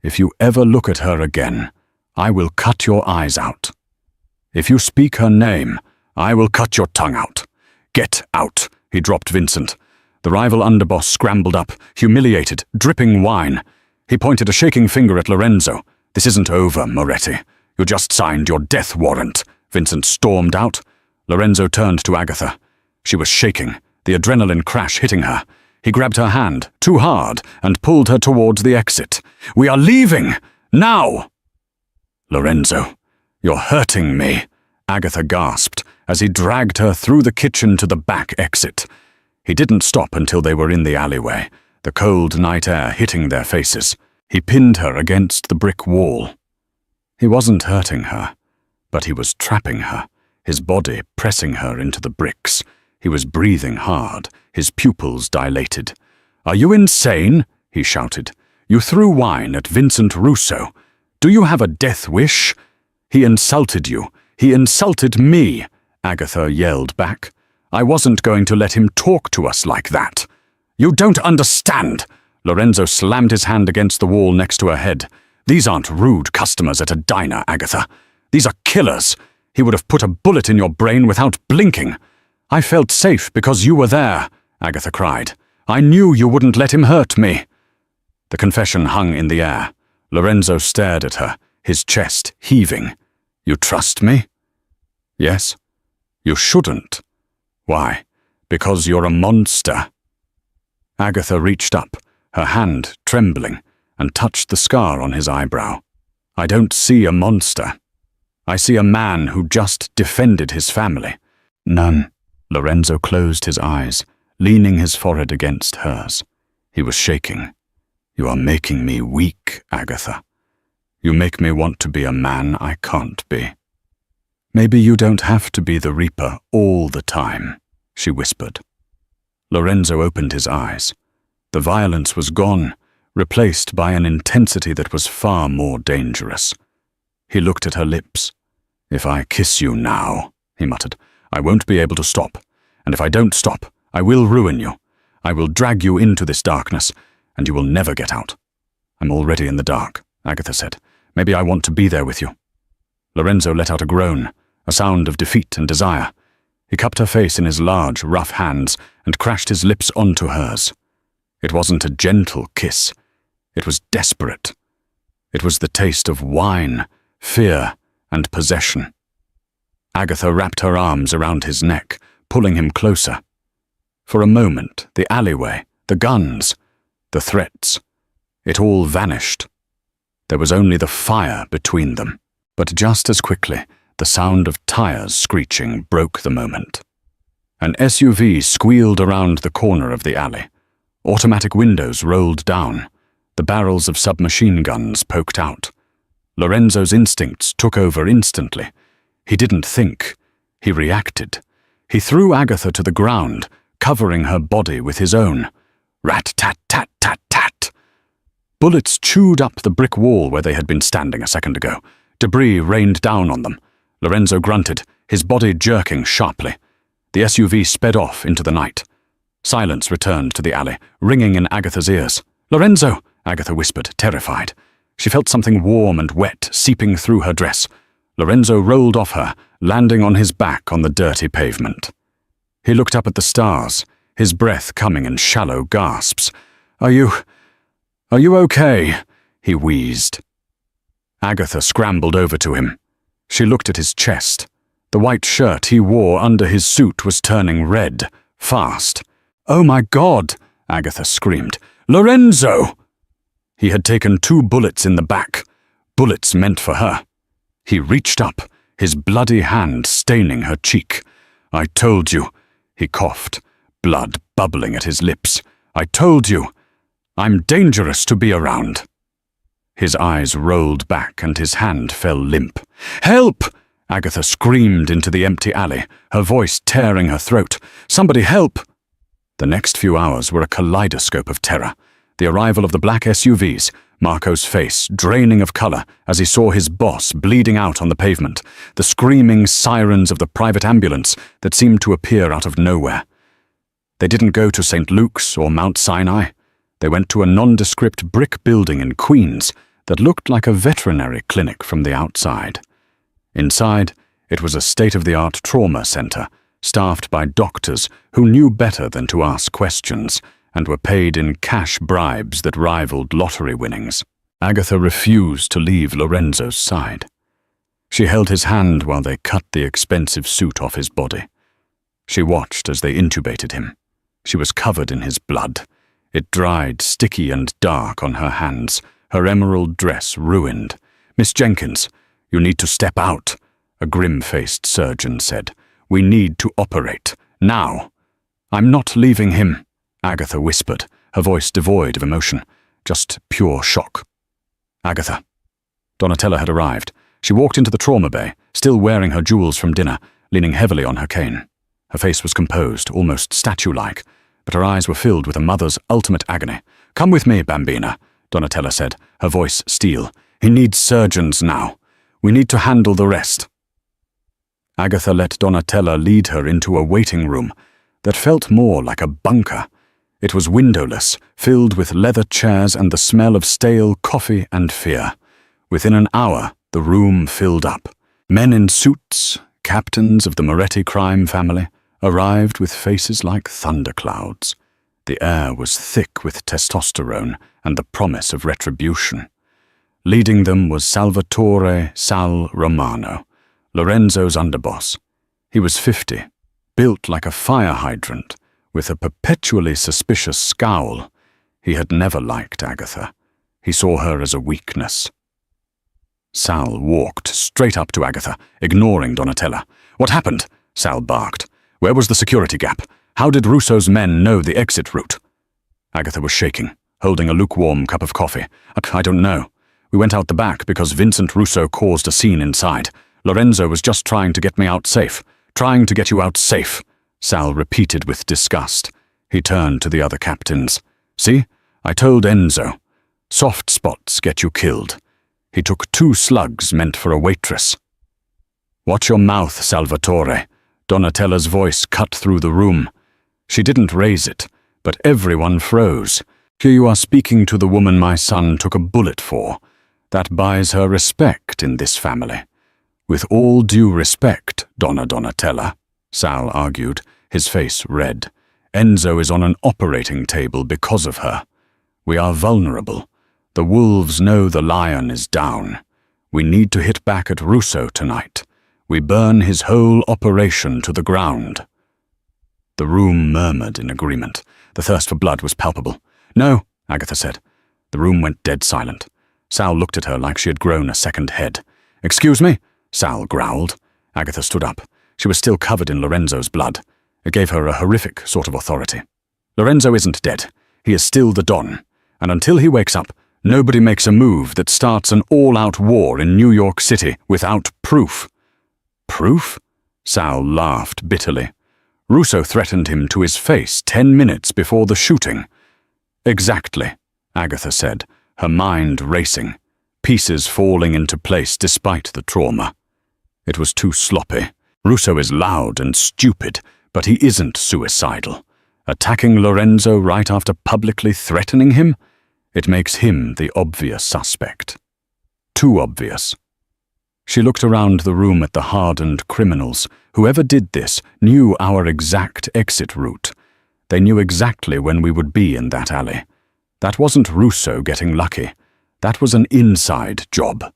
"If you ever look at her again, I will cut your eyes out. If you speak her name, I will cut your tongue out. Get out," he dropped Vincent. The rival underboss scrambled up, humiliated, dripping wine. He pointed a shaking finger at Lorenzo. "This isn't over, Moretti. You just signed your death warrant." Vincent stormed out. Lorenzo turned to Agatha. She was shaking, the adrenaline crash hitting her. He grabbed her hand, too hard, and pulled her towards the exit. "We are leaving! Now!" "Lorenzo, you're hurting me," Agatha gasped as he dragged her through the kitchen to the back exit. He didn't stop until they were in the alleyway, the cold night air hitting their faces. He pinned her against the brick wall. He wasn't hurting her, but he was trapping her, his body pressing her into the bricks. He was breathing hard, his pupils dilated. "Are you insane?" he shouted. "You threw wine at Vincent Russo. Do you have a death wish? He insulted you. He insulted me, Agatha yelled back. I wasn't going to let him talk to us like that. You don't understand. Lorenzo slammed his hand against the wall next to her head. These aren't rude customers at a diner, Agatha. These are killers. He would have put a bullet in your brain without blinking. I felt safe because you were there, Agatha cried. I knew you wouldn't let him hurt me. The confession hung in the air. Lorenzo stared at her, his chest heaving. You trust me? Yes. You shouldn't. Why? Because you're a monster. Agatha reached up, her hand trembling, and touched the scar on his eyebrow. I don't see a monster. I see a man who just defended his family. None. Lorenzo closed his eyes, leaning his forehead against hers. He was shaking. You are making me weak, Agatha. You make me want to be a man I can't be. Maybe you don't have to be the Reaper all the time, she whispered. Lorenzo opened his eyes. The violence was gone, replaced by an intensity that was far more dangerous. He looked at her lips. If I kiss you now, he muttered, I won't be able to stop. And if I don't stop, I will ruin you. I will drag you into this darkness, and you will never get out. I'm already in the dark, Agatha said. Maybe I want to be there with you. Lorenzo let out a groan, a sound of defeat and desire. He cupped her face in his large, rough hands and crashed his lips onto hers. It wasn't a gentle kiss. It was desperate. It was the taste of wine, fear, and possession. Agatha wrapped her arms around his neck, pulling him closer. For a moment, the alleyway, the guns, the threats, it all vanished. There was only the fire between them. But just as quickly, the sound of tires screeching broke the moment. An SUV squealed around the corner of the alley. Automatic windows rolled down. The barrels of submachine guns poked out. Lorenzo's instincts took over instantly. He didn't think. He reacted. He threw Agatha to the ground, covering her body with his own. Rat-tat-tat-tat-tat. Bullets chewed up the brick wall where they had been standing a second ago. Debris rained down on them. Lorenzo grunted, his body jerking sharply. The SUV sped off into the night. Silence returned to the alley, ringing in Agatha's ears. Lorenzo, Agatha whispered, terrified. She felt something warm and wet seeping through her dress. Lorenzo rolled off her, landing on his back on the dirty pavement. He looked up at the stars, his breath coming in shallow gasps. Are you okay? He wheezed. Agatha scrambled over to him. She looked at his chest. The white shirt he wore under his suit was turning red, fast. Oh my God, Agatha screamed. Lorenzo! He had taken 2 bullets in the back, bullets meant for her. He reached up, his bloody hand staining her cheek. I told you, he coughed, blood bubbling at his lips. I told you. I'm dangerous to be around. His eyes rolled back and his hand fell limp. Help! Agatha screamed into the empty alley, her voice tearing her throat. Somebody help! The next few hours were a kaleidoscope of terror. The arrival of the black SUVs, Marco's face draining of color as he saw his boss bleeding out on the pavement, the screaming sirens of the private ambulance that seemed to appear out of nowhere. They didn't go to St. Luke's or Mount Sinai. They went to a nondescript brick building in Queens that looked like a veterinary clinic from the outside. Inside, it was a state-of-the-art trauma center, staffed by doctors who knew better than to ask questions and were paid in cash bribes that rivaled lottery winnings. Agatha refused to leave Lorenzo's side. She held his hand while they cut the expensive suit off his body. She watched as they intubated him. She was covered in his blood. It dried sticky and dark on her hands, her emerald dress ruined. Miss Jenkins, you need to step out, a grim-faced surgeon said. We need to operate, now. I'm not leaving him, Agatha whispered, her voice devoid of emotion, just pure shock. Agatha. Donatella had arrived. She walked into the trauma bay, still wearing her jewels from dinner, leaning heavily on her cane. Her face was composed, almost statue-like, but her eyes were filled with a mother's ultimate agony. Come with me, Bambina, Donatella said, her voice steel. He needs surgeons now. We need to handle the rest." Agatha let Donatella lead her into a waiting room that felt more like a bunker. It was windowless, filled with leather chairs and the smell of stale coffee and fear. Within an hour, the room filled up. Men in suits, captains of the Moretti crime family, arrived with faces like thunderclouds. The air was thick with testosterone and the promise of retribution. Leading them was Salvatore Sal Romano, Lorenzo's underboss. He was 50, built like a fire hydrant, with a perpetually suspicious scowl. He had never liked Agatha. He saw her as a weakness. Sal walked straight up to Agatha, ignoring Donatella. "What happened?" Sal barked. "Where was the security gap? How did Russo's men know the exit route?" Agatha was shaking, holding a lukewarm cup of coffee. "I don't know. We went out the back because Vincent Russo caused a scene inside. Lorenzo was just trying to get me out safe. Trying to get you out safe," Sal repeated with disgust. He turned to the other captains. "See? I told Enzo. Soft spots get you killed. He took 2 slugs meant for a waitress." "Watch your mouth, Salvatore." Donatella's voice cut through the room. She didn't raise it, but everyone froze. "Here you are speaking to the woman my son took a bullet for. That buys her respect in this family." "With all due respect, Donna Donatella," Sal argued, his face red. "Enzo is on an operating table because of her. We are vulnerable. The wolves know the lion is down. We need to hit back at Russo tonight. We burn his whole operation to the ground." The room murmured in agreement. The thirst for blood was palpable. "No," Agatha said. The room went dead silent. Sal looked at her like she had grown a second head. "Excuse me?" Sal growled. Agatha stood up. She was still covered in Lorenzo's blood. It gave her a horrific sort of authority. "Lorenzo isn't dead. He is still the Don. And until he wakes up, nobody makes a move that starts an all-out war in New York City without proof." "Proof?" Sal laughed bitterly. "Russo threatened him to his face 10 minutes before the shooting." "Exactly," Agatha said, her mind racing, pieces falling into place despite the trauma. It was too sloppy. Russo is loud and stupid, but he isn't suicidal. Attacking Lorenzo right after publicly threatening him? It makes him the obvious suspect. Too obvious. She looked around the room at the hardened criminals. Whoever did this knew our exact exit route. They knew exactly when we would be in that alley. That wasn't Russo getting lucky. That was an inside job.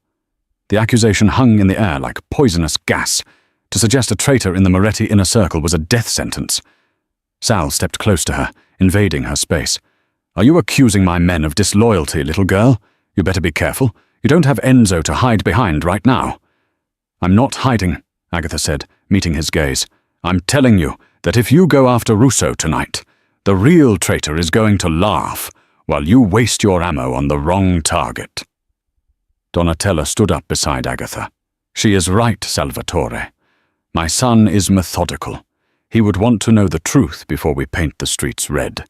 The accusation hung in the air like poisonous gas. To suggest a traitor in the Moretti inner circle was a death sentence. Sal stepped close to her, invading her space. "Are you accusing my men of disloyalty, little girl? You better be careful. You don't have Enzo to hide behind right now." "I'm not hiding," Agatha said, meeting his gaze. "I'm telling you that if you go after Russo tonight, the real traitor is going to laugh while you waste your ammo on the wrong target." Donatella stood up beside Agatha. "She is right, Salvatore. My son is methodical. He would want to know the truth before we paint the streets red.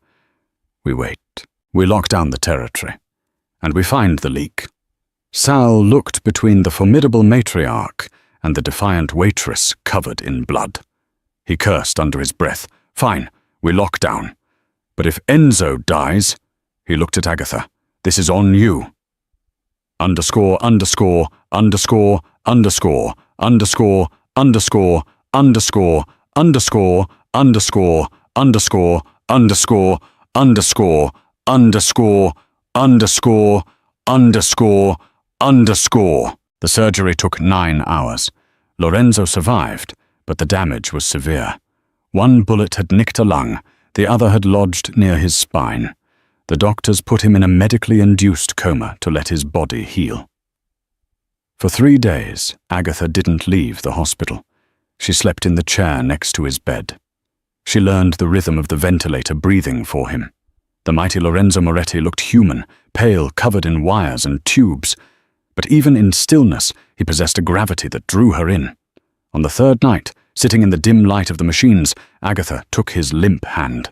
We wait. We lock down the territory. And we find the leak." Sal looked between the formidable matriarch and the defiant waitress covered in blood. He cursed under his breath. "Fine, we lock down. But if Enzo dies," he looked at Agatha, "this is on you." Underscore, underscore, underscore, underscore, underscore, underscore, underscore, underscore, underscore, underscore, underscore, underscore, underscore, underscore, underscore, underscore. The surgery took 9 hours. Lorenzo survived, but the damage was severe. One bullet had nicked a lung, the other had lodged near his spine. The doctors put him in a medically induced coma to let his body heal. For 3 days, Agatha didn't leave the hospital. She slept in the chair next to his bed. She learned the rhythm of the ventilator breathing for him. The mighty Lorenzo Moretti looked human, pale, covered in wires and tubes. But even in stillness, he possessed a gravity that drew her in. On the 3rd night, sitting in the dim light of the machines, Agatha took his limp hand.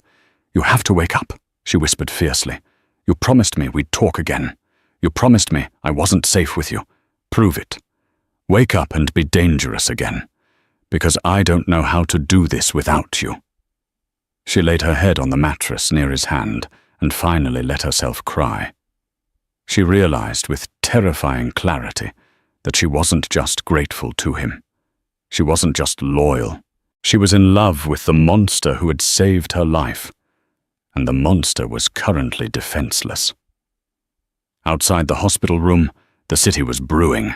"You have to wake up," she whispered fiercely. "You promised me we'd talk again. You promised me I wasn't safe with you. Prove it." Wake up and be dangerous again, because I don't know how to do this without you." She laid her head on the mattress near his hand and finally let herself cry. She realized with terrifying clarity that she wasn't just grateful to him. She wasn't just loyal. She was in love with the monster who had saved her life, and the monster was currently defenseless. Outside the hospital room, the city was brewing.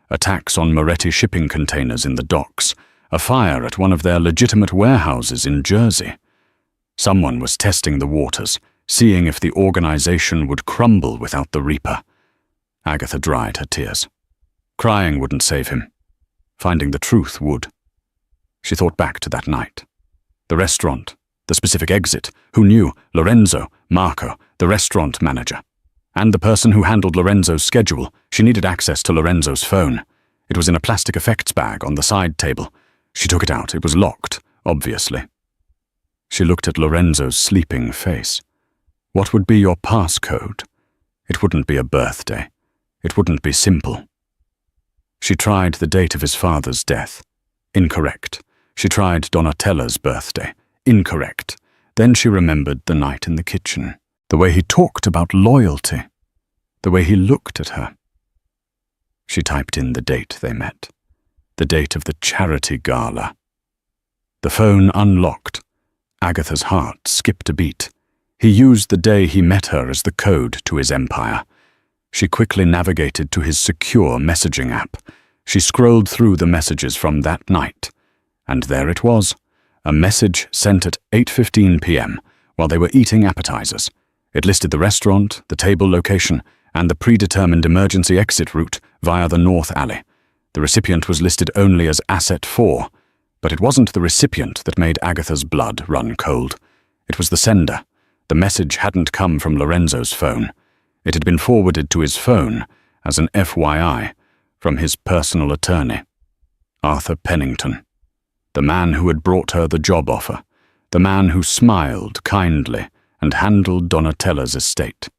Attacks on Moretti shipping containers in the docks, a fire at one of their legitimate warehouses in Jersey. Someone was testing the waters, seeing if the organization would crumble without the Reaper. Agatha dried her tears. Crying wouldn't save him. Finding the truth would. She thought back to that night. The restaurant, the specific exit, who knew? Lorenzo, Marco, the restaurant manager. And the person who handled Lorenzo's schedule. She needed access to Lorenzo's phone. It was in a plastic effects bag on the side table. She took it out. It was locked, obviously. She looked at Lorenzo's sleeping face. What would be your passcode? It wouldn't be a birthday. It wouldn't be simple. She tried the date of his father's death. Incorrect. She tried Donatella's birthday. Incorrect. Then she remembered the night in the kitchen. The way he talked about loyalty. The way he looked at her. She typed in the date they met. The date of the charity gala. The phone unlocked. Agatha's heart skipped a beat. He used the day he met her as the code to his empire. She quickly navigated to his secure messaging app. She scrolled through the messages from that night. And there it was. A message sent at 8:15 p.m. while they were eating appetizers. It listed the restaurant, the table location, and the predetermined emergency exit route via the north alley. The recipient was listed only as Asset 4, but it wasn't the recipient that made Agatha's blood run cold. It was the sender. The message hadn't come from Lorenzo's phone. It had been forwarded to his phone as an FYI from his personal attorney, Arthur Pennington, the man who had brought her the job offer, the man who smiled kindly and handled Donatella's estate.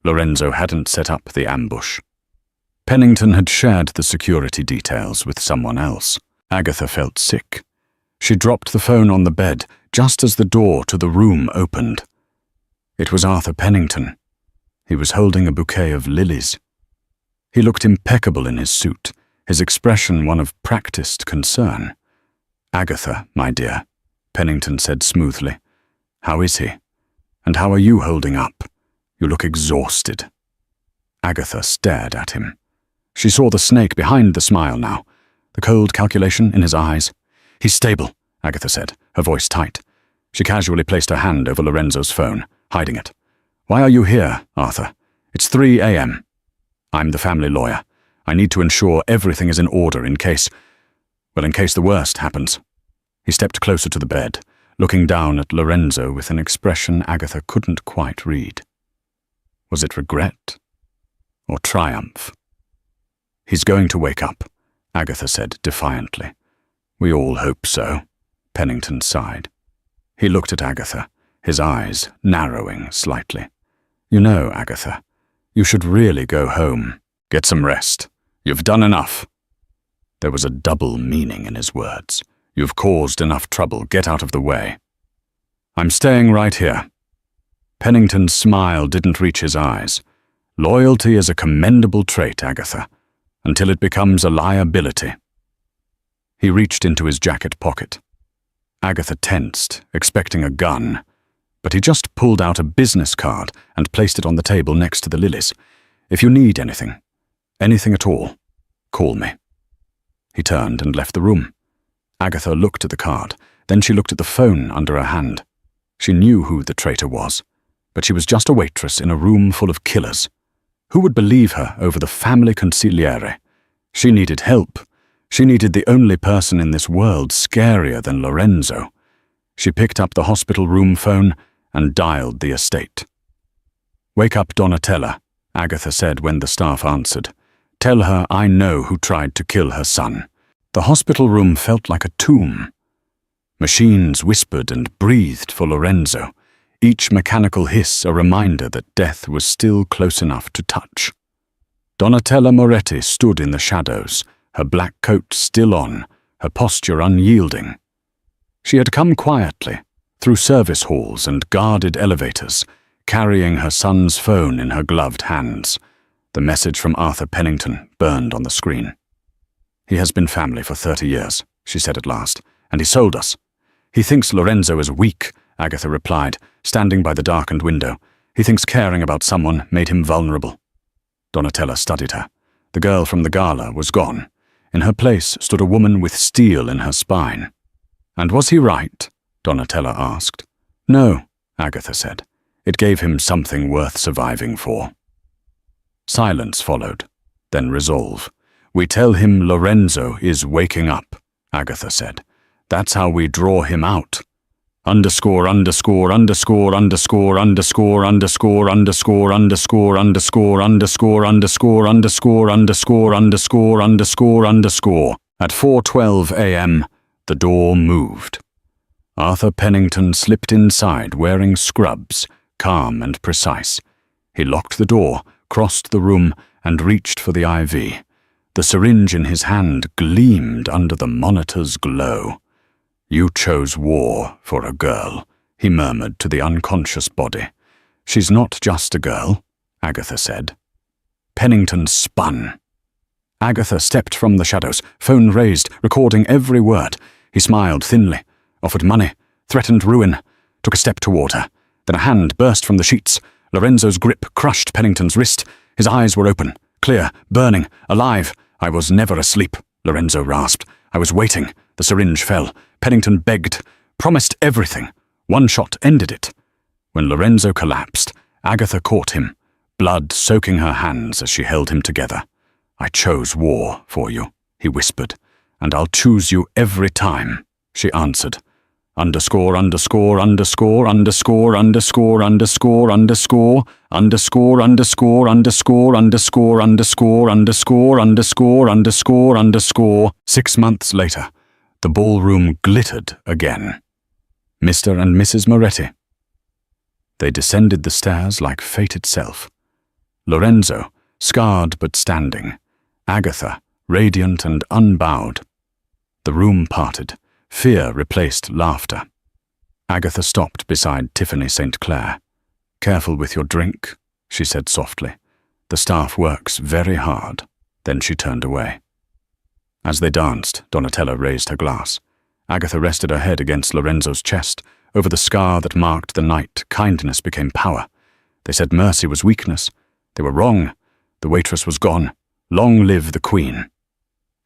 Lorenzo hadn't set up the ambush. Pennington had shared the security details with someone else. Agatha felt sick. She dropped the phone on the bed just as the door to the room opened. It was Arthur Pennington. He was holding a bouquet of lilies. He looked impeccable in his suit, his expression one of practiced concern. "Agatha, my dear," Pennington said smoothly. "How is he? And how are you holding up? You look exhausted." Agatha stared at him. She saw the snake behind the smile now, the cold calculation in his eyes. "He's stable," Agatha said, her voice tight. She casually placed her hand over Lorenzo's phone, hiding it. "Why are you here, Arthur? It's 3 a.m. I'm the family lawyer. I need to ensure everything is in order in case the worst happens." He stepped closer to the bed, looking down at Lorenzo with an expression Agatha couldn't quite read. Was it regret or triumph? "He's going to wake up," Agatha said defiantly. "We all hope so," Pennington sighed. He looked at Agatha, his eyes narrowing slightly. "You know, Agatha, you should really go home. Get some rest. You've done enough." There was a double meaning in his words. "You've caused enough trouble. Get out of the way." "I'm staying right here." Pennington's smile didn't reach his eyes. "Loyalty is a commendable trait, Agatha, until it becomes a liability." He reached into his jacket pocket. Agatha tensed, expecting a gun, but he just pulled out a business card and placed it on the table next to the lilies. "If you need anything at all, call me." He turned and left the room. Agatha looked at the card, then she looked at the phone under her hand. She knew who the traitor was, but she was just a waitress in a room full of killers. Who would believe her over the family consigliere? She needed help. She needed the only person in this world scarier than Lorenzo. She picked up the hospital room phone and dialed the estate. "Wake up Donatella," Agatha said when the staff answered. "Tell her I know who tried to kill her son." The hospital room felt like a tomb. Machines whispered and breathed for Lorenzo, each mechanical hiss a reminder that death was still close enough to touch. Donatella Moretti stood in the shadows, her black coat still on, her posture unyielding. She had come quietly, through service halls and guarded elevators, carrying her son's phone in her gloved hands. The message from Arthur Pennington burned on the screen. "He has been family for 30 years, she said at last, "and he sold us." "He thinks Lorenzo is weak," Agatha replied, standing by the darkened window. "He thinks caring about someone made him vulnerable." Donatella studied her. The girl from the gala was gone. In her place stood a woman with steel in her spine. "And was he right?" Donatella asked. "No," Agatha said. "It gave him something worth surviving for." Silence followed, then resolve. "We tell him Lorenzo is waking up," Agatha said. "That's how we draw him out. Underscore, underscore, underscore, underscore, underscore, underscore, underscore, underscore, underscore, underscore, underscore, underscore, underscore, underscore, underscore, underscore." At 4:12 a.m., the door moved. Arthur Pennington slipped inside wearing scrubs, calm and precise. He locked the door, crossed the room, and reached for the IV. The syringe in his hand gleamed under the monitor's glow. "You chose war for a girl," he murmured to the unconscious body. "She's not just a girl," Agatha said. Pennington spun. Agatha stepped from the shadows, phone raised, recording every word. He smiled thinly, offered money, threatened ruin, took a step toward her. Then a hand burst from the sheets. Lorenzo's grip crushed Pennington's wrist. His eyes were open, clear, burning, alive. "I was never asleep," Lorenzo rasped. "I was waiting." The syringe fell. Pennington begged, promised everything. One shot ended it. When Lorenzo collapsed, Agatha caught him, blood soaking her hands as she held him together. "I chose war for you," he whispered. "And I'll choose you every time," she answered. Underscore, underscore, underscore, underscore, underscore, underscore, underscore, underscore, underscore, underscore, underscore, underscore, underscore, underscore, underscore, underscore. 6 months later, the ballroom glittered again. Mr. and Mrs. Moretti. They descended the stairs like fate itself. Lorenzo, scarred but standing. Agatha, radiant and unbowed. The room parted. Fear replaced laughter. Agatha stopped beside Tiffany St. Clair. "Careful with your drink," she said softly. "The staff works very hard." Then she turned away. As they danced, Donatella raised her glass. Agatha rested her head against Lorenzo's chest. Over the scar that marked the night, kindness became power. They said mercy was weakness. They were wrong. The waitress was gone. Long live the Queen.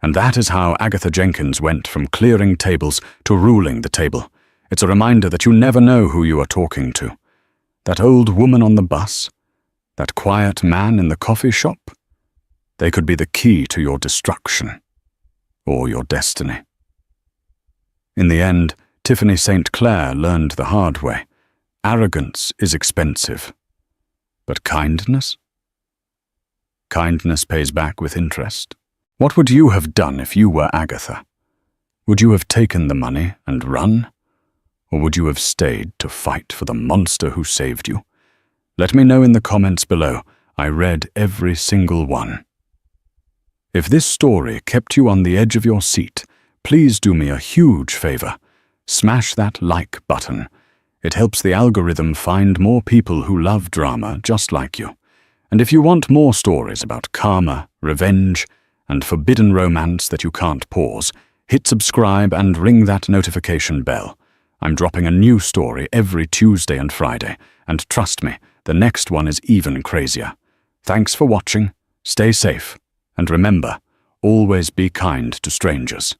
And that is how Agatha Jenkins went from clearing tables to ruling the table. It's a reminder that you never know who you are talking to. That old woman on the bus, that quiet man in the coffee shop, they could be the key to your destruction or your destiny. In the end, Tiffany St. Clair learned the hard way. Arrogance is expensive. But kindness? Kindness pays back with interest. What would you have done if you were Agatha? Would you have taken the money and run? Or would you have stayed to fight for the monster who saved you? Let me know in the comments below. I read every single one. If this story kept you on the edge of your seat, please do me a huge favor. Smash that like button. It helps the algorithm find more people who love drama just like you. And if you want more stories about karma, revenge, and forbidden romance that you can't pause, hit subscribe and ring that notification bell. I'm dropping a new story every Tuesday and Friday, and trust me, the next one is even crazier. Thanks for watching, stay safe, and remember, always be kind to strangers.